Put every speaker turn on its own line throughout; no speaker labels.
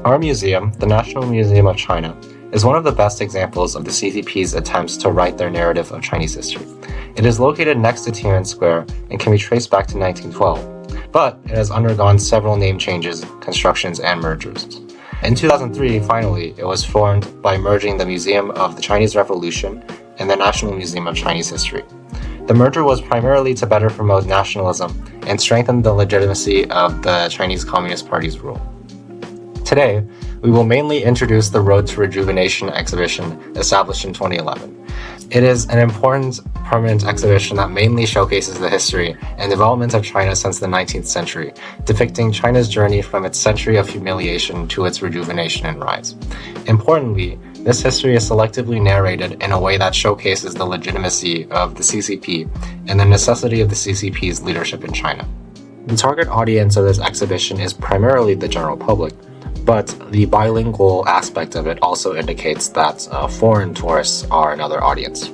Our museum, the National Museum of China, is one of the best examples of the CCP's attempts to write their narrative of Chinese history. It is located next to Tiananmen Square and can be traced back to 1912, but it has undergone several name changes, constructions, and mergers. In 2003, finally, it was formed by merging the Museum of the Chinese Revolution and the National Museum of Chinese History. The merger was primarily to better promote nationalism and strengthen the legitimacy of the Chinese Communist Party's rule. Today, we will mainly introduce the Road to Rejuvenation exhibition established in 2011. It is an important permanent exhibition that mainly showcases the history and development of China since the 19th century, depicting China's journey from its century of humiliation to its rejuvenation and rise. Importantly, this history is selectively narrated in a way that showcases the legitimacy of the CCP and the necessity of the CCP's leadership in China. The target audience of this exhibition is primarily the general public, but the bilingual aspect of it also indicates that foreign tourists are another audience.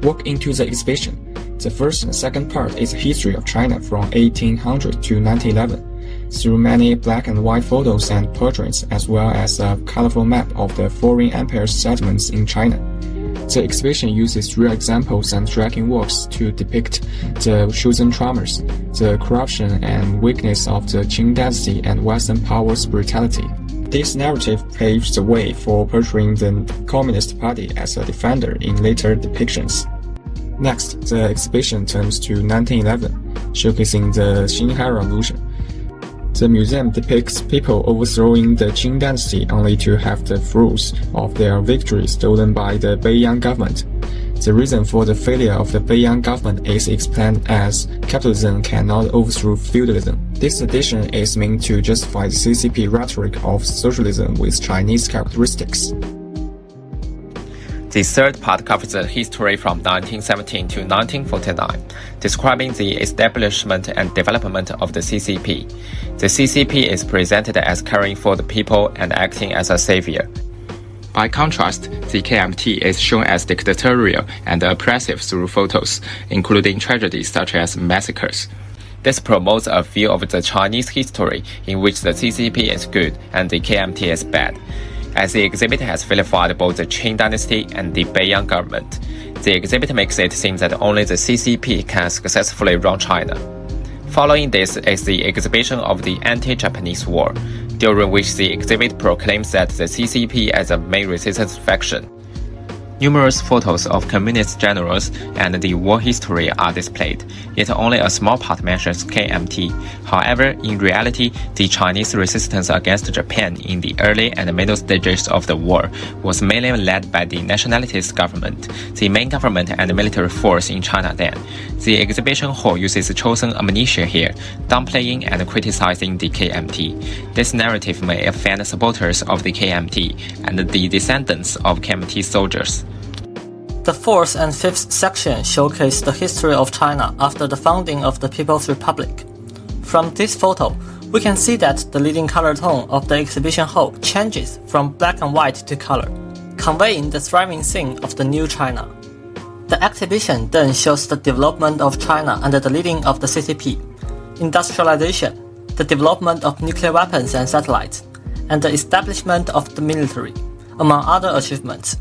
Walk into the exhibition. The first and second part is the history of China from 1800 to 1911, through many black and white photos and portraits, as well as a colorful map of the foreign empire's settlements in China. The exhibition uses real examples and striking works to depict the chosen traumas, the corruption and weakness of the Qing dynasty and Western powers' brutality. This narrative paves the way for portraying the Communist Party as a defender in later depictions. Next, the exhibition turns to 1911, showcasing the Xinhai Revolution. The museum depicts people overthrowing the Qing dynasty only to have the fruits of their victory stolen by the Beiyang government. The reason for the failure of the Beiyang government is explained as capitalism cannot overthrow feudalism. This edition is meant to justify the CCP rhetoric of socialism with Chinese characteristics.
The third part covers the history from 1917 to 1949, describing the establishment and development of the CCP. The CCP is presented as caring for the people and acting as a savior. By contrast, the KMT is shown as dictatorial and oppressive through photos, including tragedies such as massacres. This promotes a view of the Chinese history in which the CCP is good and the KMT is bad. As the exhibit has vilified both the Qing dynasty and the Beiyang government, the exhibit makes it seem that only the CCP can successfully run China. Following this is the exhibition of the anti-Japanese war, during which the exhibit proclaims that the CCP as a main resistance faction. Numerous photos of communist generals and the war history are displayed, yet only a small part mentions KMT. However, in reality, the Chinese resistance against Japan in the early and middle stages of the war was mainly led by the nationalist government, the main government and military force in China then. The exhibition hall uses chosen amnesia here, downplaying and criticizing the KMT. This narrative may offend supporters of the KMT and the descendants of KMT soldiers.
The fourth and fifth section showcase the history of China after the founding of the People's Republic. From this photo, we can see that the leading color tone of the exhibition hall changes from black and white to color, conveying the thriving scene of the new China. The exhibition then shows the development of China under the leading of the CCP, industrialization, the development of nuclear weapons and satellites, and the establishment of the military, among other achievements.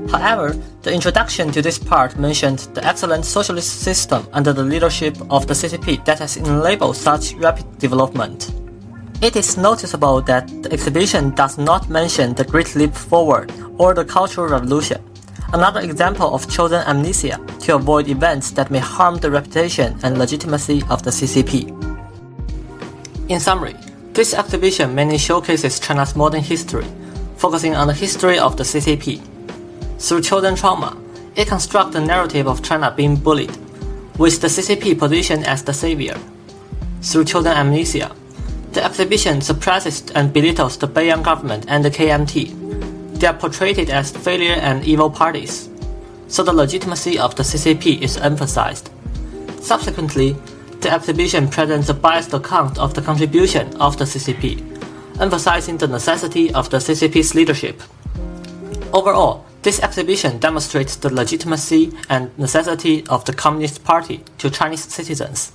However, the introduction to this part mentioned the excellent socialist system under the leadership of the CCP that has enabled such rapid development. It is noticeable that the exhibition does not mention the Great Leap Forward or the Cultural Revolution, another example of chosen amnesia to avoid events that may harm the reputation and legitimacy of the CCP. In summary, this exhibition mainly showcases China's modern history, focusing on the history of the CCP. Through chosen trauma, it constructs the narrative of China being bullied, with the CCP positioned as the savior. Through chosen amnesia, the exhibition suppresses and belittles the Beiyang government and the KMT. They are portrayed as failure and evil parties, so the legitimacy of the CCP is emphasized. Subsequently, the exhibition presents a biased account of the contribution of the CCP, emphasizing the necessity of the CCP's leadership. Overall, this exhibition demonstrates the legitimacy and necessity of the Communist Party to Chinese citizens.